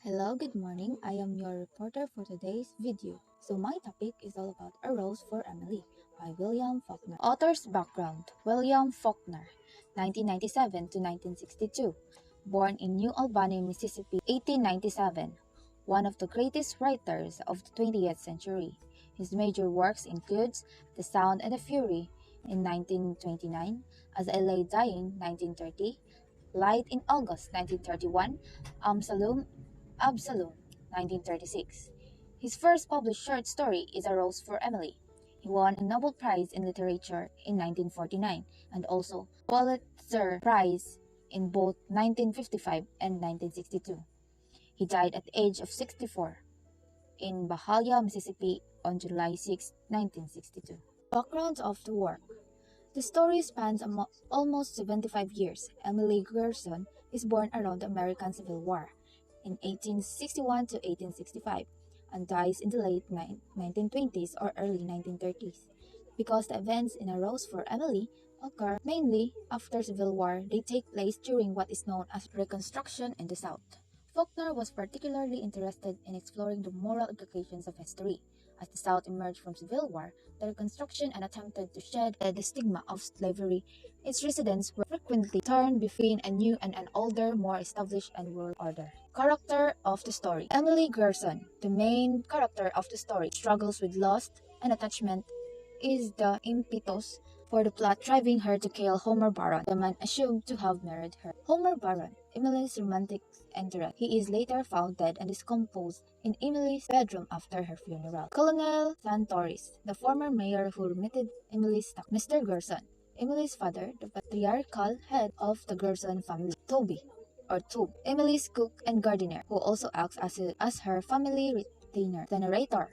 Hello, good morning. I am your reporter for today's video. So my topic is all about A Rose for Emily by William Faulkner. Author's background: William Faulkner, 1997 to 1962. Born in New Albany, Mississippi, 1897. One of the greatest writers of the 20th century. His major works include The Sound and the Fury in 1929, As I Lay Dying, 1930, Light in August, 1931, Absalom, 1936. His first published short story is A Rose for Emily. He won a Nobel Prize in Literature in 1949 and also Pulitzer Prize in both 1955 and 1962. He died at the age of 64 in Bahia, Mississippi on July 6, 1962. Background of the work. The story spans almost 75 years. Emily Gerson is born around the American Civil War in 1861 to 1865 and dies in the late 1920s or early 1930s. Because the events in A Rose for Emily occur mainly after Civil War, they take place during what is known as Reconstruction in the South. Faulkner was particularly interested in exploring the moral implications of history. As the South emerged from Civil War, the Reconstruction and attempted to shed the stigma of slavery, its residents were frequently torn between a new and an older, more established and world order. Character of the story. Emily Gerson, the main character of the story, struggles with loss and attachment, is the impetus for the plot driving her to kill Homer Baron, the man assumed to have married her. Homer Baron, Emily's romantic interest. He is later found dead and discomposed in Emily's bedroom after her funeral. Colonel Santoris, the former mayor who remitted Emily's stock. Mr. Gerson, Emily's father, the patriarchal head of the Gerson family. Toby, or Tube, Emily's cook and gardener, who also acts as her family retainer. The narrator,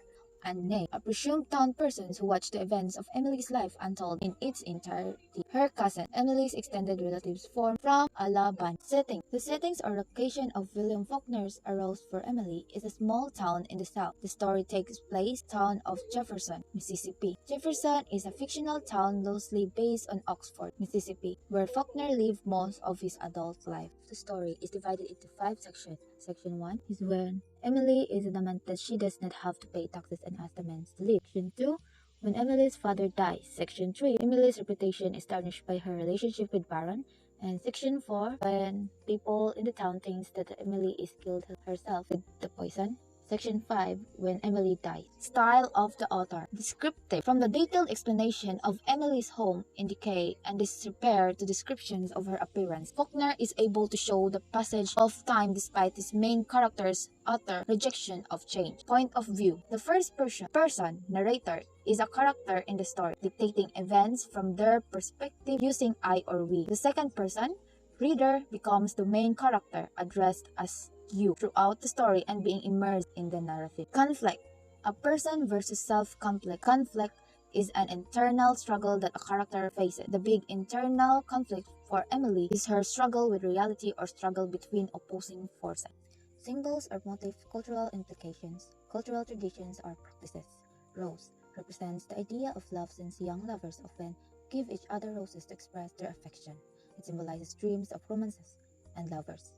and Nay, a presumed town person who watched the events of Emily's life untold in its entirety. Her cousin, Emily's extended relatives formed from Alabama. Setting. The settings or location of William Faulkner's A Rose for Emily is a small town in the South. The story takes place in the town of Jefferson, Mississippi. Jefferson is a fictional town loosely based on Oxford, Mississippi, where Faulkner lived most of his adult life. The story is divided into 5 sections. Section 1 is when Emily is lamented she does not have to pay taxes and has the means to live. Section 2, when Emily's father dies. Section 3, Emily's reputation is tarnished by her relationship with Baron. And Section 4, when people in the town think that Emily is killed herself with the poison. Section 5, when Emily dies. Style of the author. Descriptive. From the detailed explanation of Emily's home in decay and disrepair to descriptions of her appearance, Faulkner is able to show the passage of time despite his main character's utter rejection of change. Point of view. The first person, narrator, is a character in the story, dictating events from their perspective using I or we. The second person, reader, becomes the main character, addressed as you throughout the story and being immersed in the narrative. Conflict. A person versus self-conflict. Conflict is an internal struggle that a character faces. The big internal conflict for Emily is her struggle with reality or struggle between opposing forces. Symbols or motifs, cultural implications, cultural traditions or practices. Rose represents the idea of love since young lovers often give each other roses to express their affection. It symbolizes dreams of romances and lovers.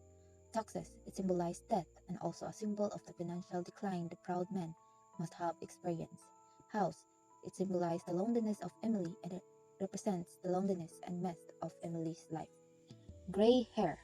Taxes, it symbolized death and also a symbol of the financial decline the proud man must have experienced. House, it symbolized the loneliness of Emily and it represents the loneliness and mess of Emily's life. Gray hair,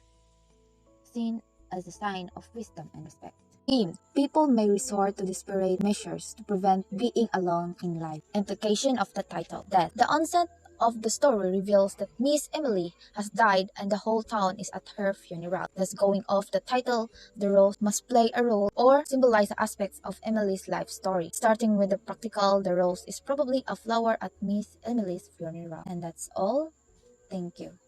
seen as a sign of wisdom and respect. Theme, people may resort to desperate measures to prevent being alone in life. Implication of the title, death. The onset of the story reveals that Miss Emily has died and the whole town is at her funeral. Thus, going off the title, the rose must play a role or symbolize aspects of Emily's life story. Starting with the practical, the rose is probably a flower at Miss Emily's funeral. And that's all. Thank you.